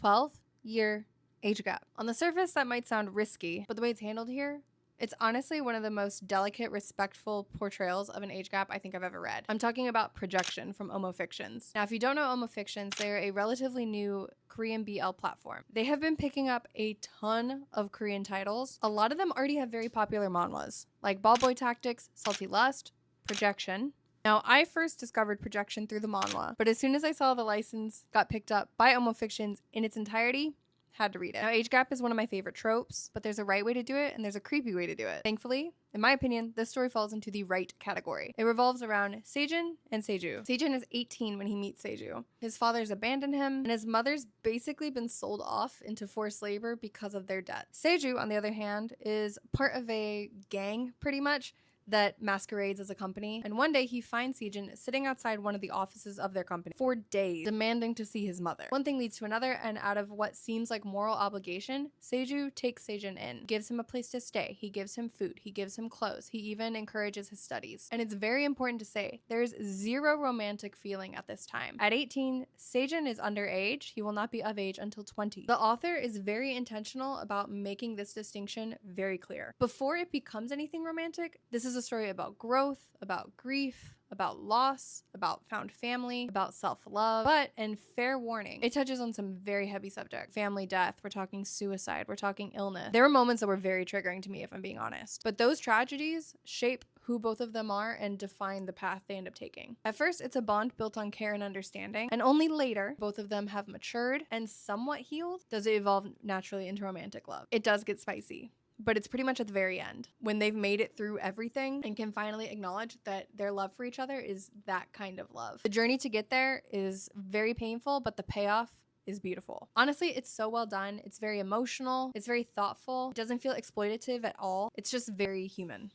12-year age gap. On the surface, that might sound risky, but the way it's handled here, it's honestly one of the most delicate, respectful portrayals of an age gap I think I've ever read. I'm talking about Projection from Omo Fictions. Now, if you don't know Omo Fictions, they're a relatively new Korean BL platform. They have been picking up a ton of Korean titles. A lot of them already have very popular manhwas, like Ball Boy Tactics, Salty Lust, Projection. Now, I first discovered Projection through the manhwa, but as soon as I saw the license got picked up by Omo Fictions in its entirety, had to read it. Now, age gap is one of my favorite tropes, but there's a right way to do it and there's a creepy way to do it. Thankfully, in my opinion, this story falls into the right category. It revolves around Sejin and Seju. Sejin is 18 when he meets Seju. His father's abandoned him, and his mother's basically been sold off into forced labor because of their debt. Seju, on the other hand, is part of a gang, pretty much, that masquerades as a company, and one day he finds Sejin sitting outside one of the offices of their company for days, demanding to see his mother. One thing leads to another, and out of what seems like moral obligation, Seju takes Sejin in, gives him a place to stay, he gives him food, he gives him clothes, he even encourages his studies. And it's very important to say, there's zero romantic feeling at this time. At 18, Sejin is underage, he will not be of age until 20. The author is very intentional about making this distinction very clear. Before it becomes anything romantic, this is a story about growth, about grief, about loss, about found family, about self-love, but, and fair warning, it touches on some very heavy subjects. Family death, we're talking suicide, we're talking illness. There were moments that were very triggering to me, if I'm being honest. But those tragedies shape who both of them are and define the path they end up taking. At first, it's a bond built on care and understanding, and only later, both of them have matured and somewhat healed, does it evolve naturally into romantic love. It does get spicy, but it's pretty much at the very end when they've made it through everything and can finally acknowledge that their love for each other is that kind of love. The journey to get there is very painful, but the payoff is beautiful. Honestly, it's so well done. It's very emotional. It's very thoughtful. It doesn't feel exploitative at all. It's just very human.